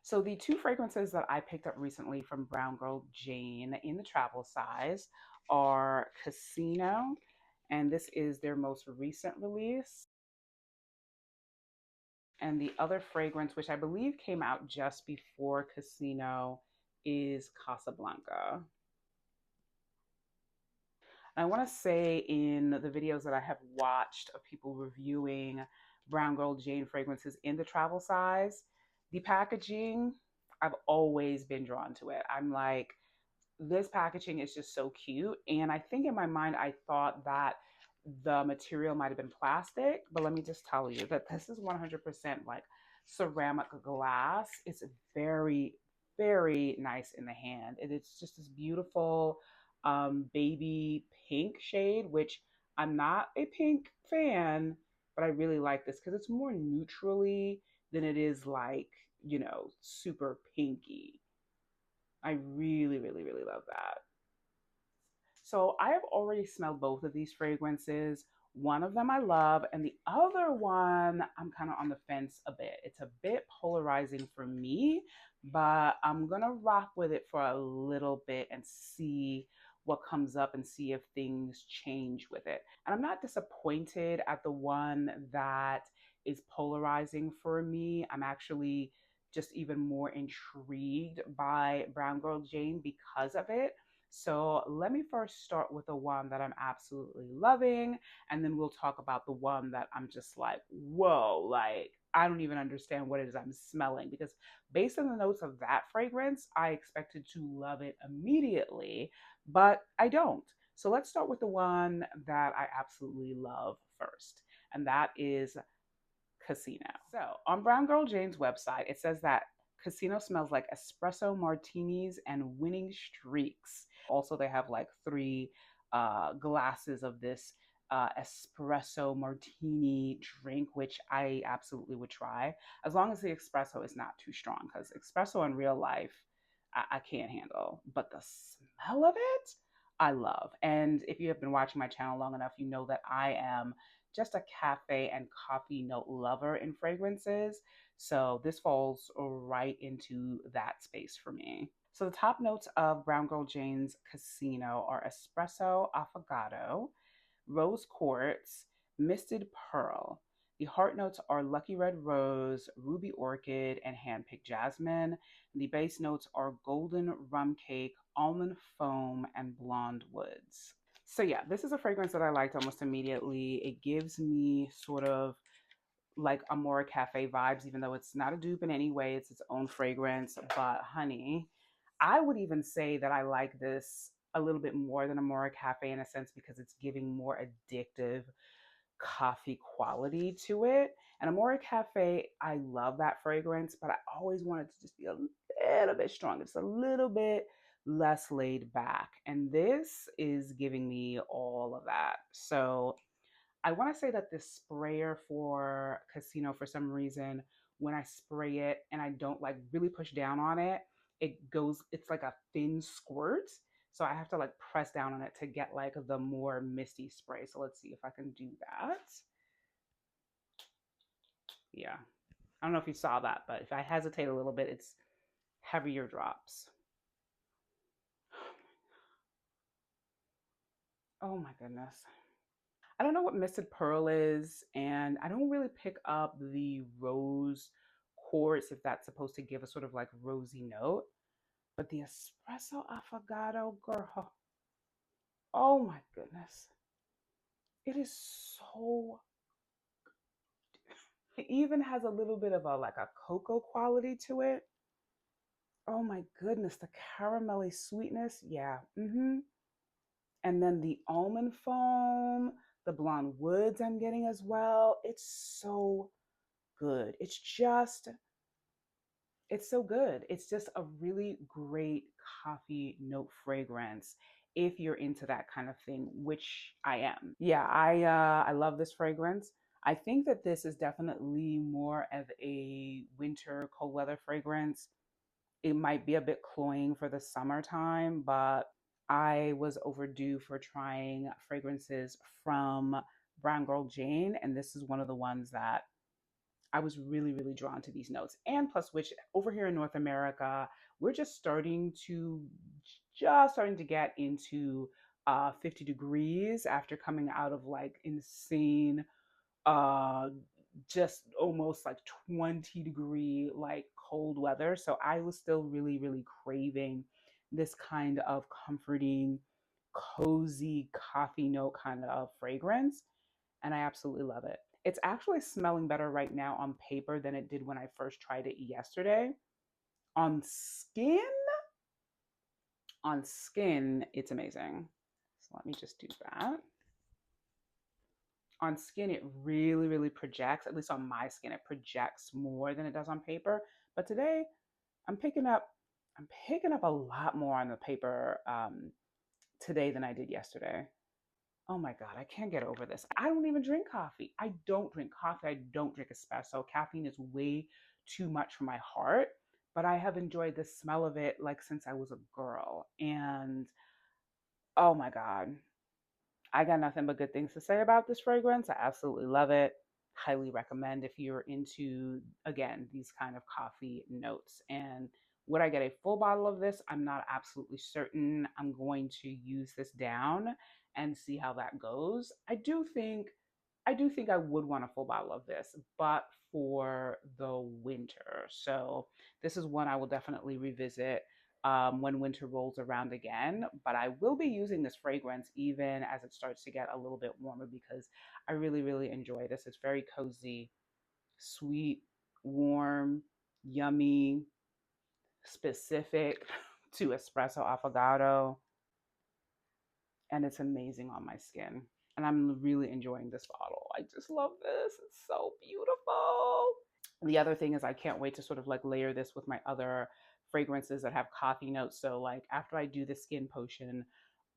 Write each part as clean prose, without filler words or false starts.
So the two fragrances that I picked up recently from Brown Girl Jane in the travel size are Casino, and this is their most recent release. And the other fragrance, which I believe came out just before Casino, is Casablanca. I want to say in the videos that I have watched of people reviewing Brown Girl Jane fragrances in the travel size, the packaging, I've always been drawn to it. I'm like, this packaging is just so cute. And I think in my mind, I thought that the material might have been plastic, but let me just tell you that this is 100% like ceramic glass. It's very, very nice in the hand. And it's just this beautiful baby pink shade, which I'm not a pink fan, but I really like this because it's more neutrally than it is like, super pinky. I really, really, really love that. So I have already smelled both of these fragrances. One of them I love, and the other one I'm kind of on the fence a bit. It's a bit polarizing for me, but I'm gonna rock with it for a little bit and see what comes up and see if things change with it. And I'm not disappointed at the one that is polarizing for me. I'm actually just even more intrigued by Brown Girl Jane because of it. So let me first start with the one that I'm absolutely loving, and then we'll talk about the one that I'm just like, whoa, like I don't even understand what it is I'm smelling. Because based on the notes of that fragrance, I expected to love it immediately, but I don't. So let's start with the one that I absolutely love first, and that is Casino. So on Brown Girl Jane's website, it says that Casino smells like espresso martinis and winning streaks. Also, they have like three glasses of this espresso martini drink, which I absolutely would try, as long as the espresso is not too strong, because espresso in real life, I can't handle. But the smell of it, I love. And if you have been watching my channel long enough, you know that I am just a cafe and coffee note lover in fragrances. So this falls right into that space for me. So the top notes of Brown Girl Jane's Casino are espresso affogato, rose quartz, misted pearl. The heart notes are lucky red rose, ruby orchid, and handpicked jasmine. The base notes are golden rum cake, almond foam, and blonde woods. So yeah, this is a fragrance that I liked almost immediately. It gives me sort of like Amora Cafe vibes, even though it's not a dupe in any way. It's its own fragrance. But honey, I would even say that I like this a little bit more than Amora Cafe in a sense because it's giving more addictive coffee quality to it. And Amore Cafe, I love that fragrance, but I always wanted to just be a little bit stronger, just a little bit less laid back. And this is giving me all of that. So I want to say that this sprayer for Casino, for some reason, when I spray it and I don't like really push down on it, it's like a thin squirt. So I have to like press down on it to get like the more misty spray. So let's see if I can do that. Yeah. I don't know if you saw that, but if I hesitate a little bit, it's heavier drops. Oh my goodness. I don't know what Misted Pearl is, and I don't really pick up the rose quartz if that's supposed to give a sort of like rosy note. But the espresso affogato, girl, oh my goodness. It is so, it even has a little bit of a like a cocoa quality to it. Oh my goodness, the caramelly sweetness. Yeah. And then the almond foam, the blonde woods I'm getting as well. It's so good. It's so good. It's just a really great coffee note fragrance if you're into that kind of thing, which I am. Yeah, I love this fragrance. I think that this is definitely more of a winter cold weather fragrance. It might be a bit cloying for the summertime, but I was overdue for trying fragrances from Brown Girl Jane, and this is one of the ones that I was really, really drawn to these notes. And plus, which over here in North America, we're just starting to get into 50 degrees after coming out of like insane, uh, just almost like 20-degree like cold weather. So I was still really, really craving this kind of comforting, cozy coffee note kind of fragrance, and I absolutely love it. It's actually smelling better right now on paper than it did when I first tried it yesterday. On skin, it's amazing. So let me just do that. On skin, it really, really projects, at least on my skin, it projects more than it does on paper. But today I'm picking up I'm picking up a lot more on the paper today than I did yesterday. Oh my God, I can't get over this. I don't even drink coffee. I don't drink coffee. I don't drink espresso. Caffeine is way too much for my heart, but I have enjoyed the smell of it like since I was a girl. And oh my God, I got nothing but good things to say about this fragrance. I absolutely love it. Highly recommend if you're into, again, these kind of coffee notes. And would I get a full bottle of this? I'm not absolutely certain. I'm going to use this down and see how that goes. I do think I would want a full bottle of this, but for the winter. So this is one I will definitely revisit when winter rolls around again. But I will be using this fragrance even as it starts to get a little bit warmer because I really, really enjoy this. It's very cozy, sweet, warm, yummy, specific to espresso affogato, and it's amazing on my skin. And I'm really enjoying this bottle. I just love this. It's so beautiful. The other thing is I can't wait to sort of like layer this with my other fragrances that have coffee notes. So like after I do the skin potion,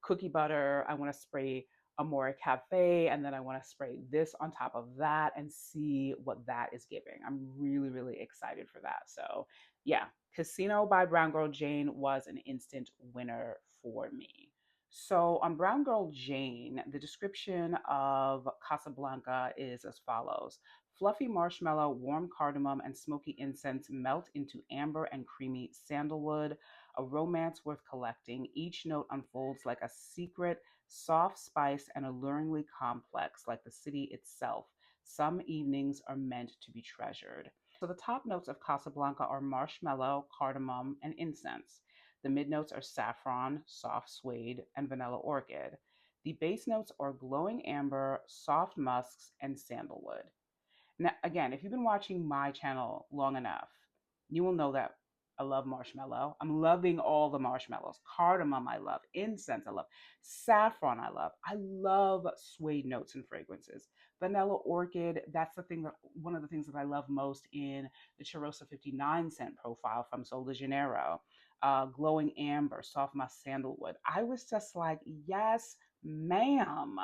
cookie butter, I want to spray Amore Cafe, and then I want to spray this on top of that and see what that is giving. I'm really, really excited for that. So yeah, Casino by Brown Girl Jane was an instant winner for me. So on Brown Girl Jane, the description of Casablanca is as follows. Fluffy marshmallow, warm cardamom, and smoky incense melt into amber and creamy sandalwood, a romance worth collecting. Each note unfolds like a secret, soft spice and alluringly complex, like the city itself. Some evenings are meant to be treasured. So the top notes of Casablanca are marshmallow, cardamom, and incense. The mid notes are saffron, soft suede, and vanilla orchid. The base notes are glowing amber, soft musks, and sandalwood. Now, again, if you've been watching my channel long enough, you will know that I love marshmallow. I'm loving all the marshmallows. Cardamom, I love. Incense, I love. Saffron, I love. I love suede notes and fragrances. Vanilla orchid, that's the thing that one of the things that I love most in the Charosa 59 scent profile from Sol de Janeiro. Glowing amber, soft musk sandalwood. I was just like, yes, ma'am,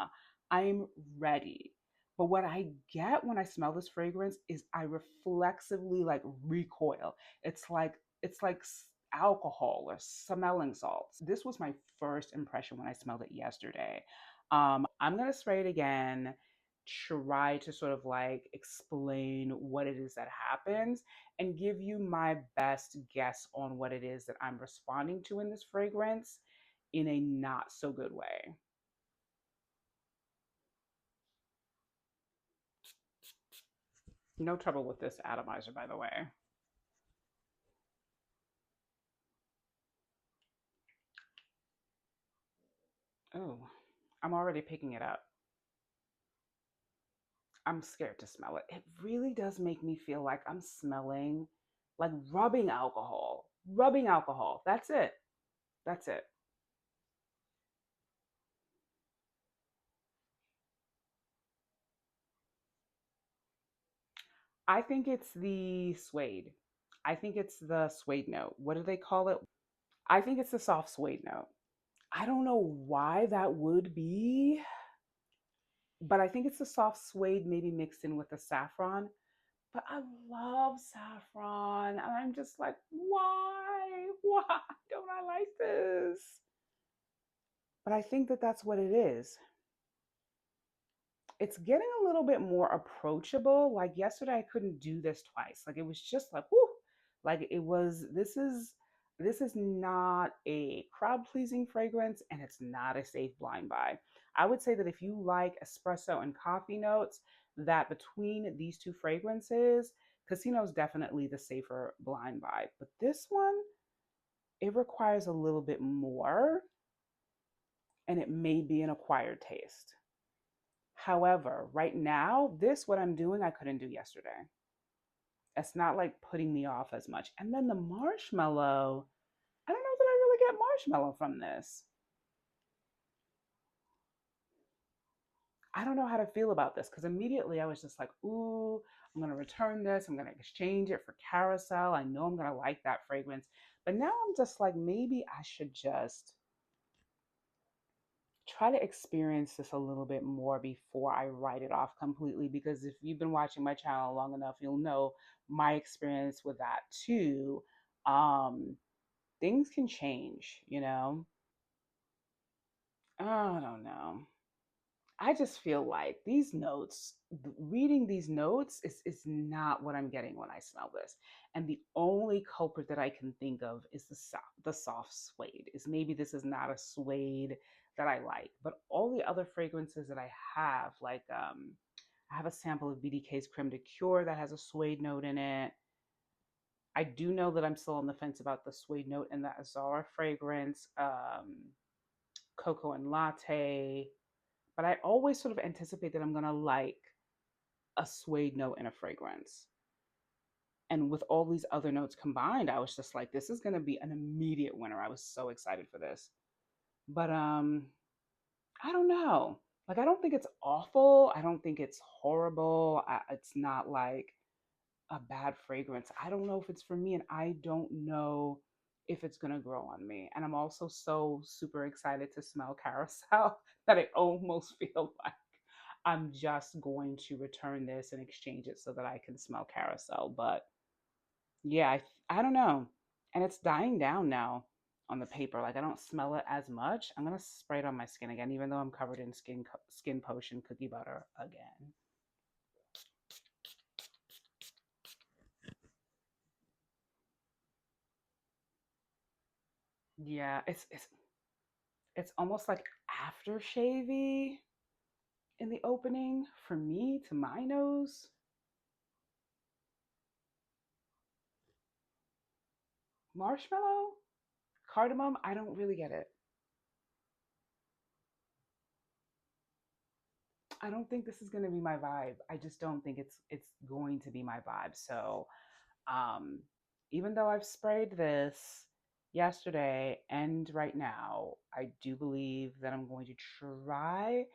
I'm ready. But what I get when I smell this fragrance is I reflexively like recoil. It's like alcohol or smelling salts. This was my first impression when I smelled it yesterday. I'm gonna spray it again, try to sort of like explain what it is that happens, and give you my best guess on what it is that I'm responding to in this fragrance in a not so good way. No trouble with this atomizer, by the way. Oh, I'm already picking it up. I'm scared to smell it. It really does make me feel like I'm smelling like rubbing alcohol. Rubbing alcohol. That's it. That's it. I think it's the suede. I think it's the suede note. What do they call it? I think it's the soft suede note. I don't know why that would be, but I think it's the soft suede maybe mixed in with the saffron. But I love saffron. And I'm just like, why? Why don't I like this? But I think that that's what it is. it's getting a little bit more approachable. Like yesterday, I couldn't do this twice. Like it was just like, whoo, like it was, this is not a crowd pleasing fragrance and it's not a safe blind buy. I would say that if you like espresso and coffee notes, that between these two fragrances, Casino is definitely the safer blind buy. But this one, it requires a little bit more and it may be an acquired taste. However, right now, this, what I'm doing, I couldn't do yesterday. It's not like putting me off as much. And then the marshmallow, I don't know that I really get marshmallow from this. I don't know how to feel about this because immediately I was just like, ooh, I'm going to return this. I'm going to exchange it for Carousel. I know I'm going to like that fragrance. But now I'm just like, maybe I should just try to experience this a little bit more before I write it off completely. Because if you've been watching my channel long enough, you'll know my experience with that too. Um, Things can change, you know? I don't know. I just feel like these notes, reading these notes is not what I'm getting when I smell this. And the only culprit that I can think of is the soft suede. Is maybe this is not a suede that I like, but all the other fragrances that I have, like I have a sample of BDK's Creme de Cure that has a suede note in it. I do know that I'm still on the fence about the suede note in the Azara fragrance, Cocoa and Latte, but I always sort of anticipate that I'm gonna like a suede note in a fragrance. And with all these other notes combined, I was just like, this is gonna be an immediate winner. I was so excited for this. But I don't know. Like I don't think it's awful. I don't think it's horrible. It's not like a bad fragrance. I don't know if it's for me, and I don't know if it's gonna grow on me. And I'm also so super excited to smell Carousel that I almost feel like I'm just going to return this and exchange it so that I can smell Carousel. But yeah, I don't know. And it's dying down now on the paper. Like I don't smell it as much. I'm gonna spray it on my skin again, even though I'm covered in skin potion cookie butter again. Yeah, it's almost like aftershavy in the opening for me to my nose. Marshmallow, cardamom, I don't really get it. I don't think this is going to be my vibe. I just don't think it's going to be my vibe. So, um even though I've sprayed this yesterday and right now, I do believe that I'm going to try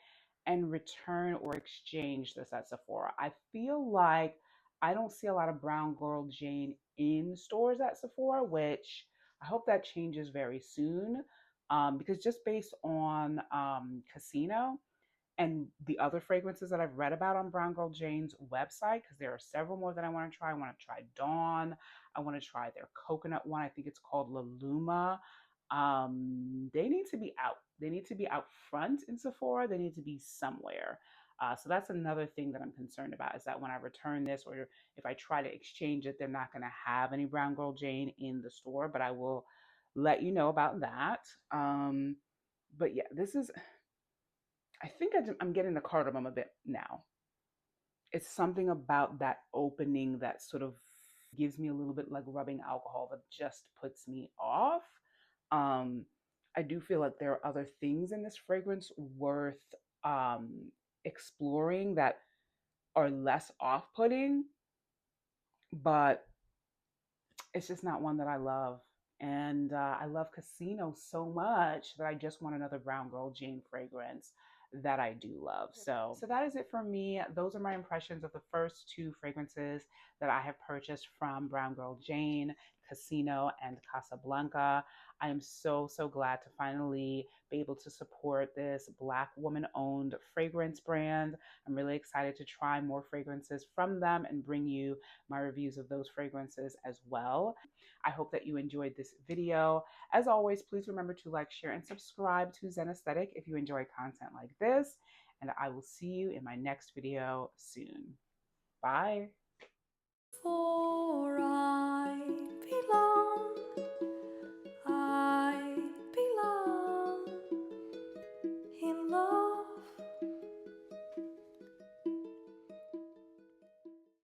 and return or exchange this at Sephora. I feel like I don't see a lot of Brown Girl Jane in stores at Sephora, which I hope that changes very soon. Because just based on Casino and the other fragrances that I've read about on Brown Girl Jane's website, because there are several more that I want to try. I want to try Dawn. I want to try their coconut one. I think it's called La Luma. They need to be out. They need to be out front in Sephora. They need to be somewhere. So that's another thing that I'm concerned about, is that when I return this or if I try to exchange it, they're not going to have any Brown Girl Jane in the store. But I will let you know about that. But yeah, this is, I think I'm getting the cardamom a bit now. It's something about that opening that sort of gives me a little bit like rubbing alcohol that just puts me off. Um, I do feel like there are other things in this fragrance worth exploring that are less off putting, but it's just not one that I love. And I love Casino so much that I just want another Brown Girl Jane fragrance that I do love. So that is it for me. Those are my impressions of the first two fragrances that I have purchased from Brown Girl Jane, Casino, and Casablanca. I am so, so glad to finally be able to support this Black woman owned fragrance brand. I'm really excited to try more fragrances from them and bring you my reviews of those fragrances as well. I hope that you enjoyed this video. As always, please remember to like, share, and subscribe to Zen Aesthetic if you enjoy content like this. And I will see you in my next video soon. Bye. For I belong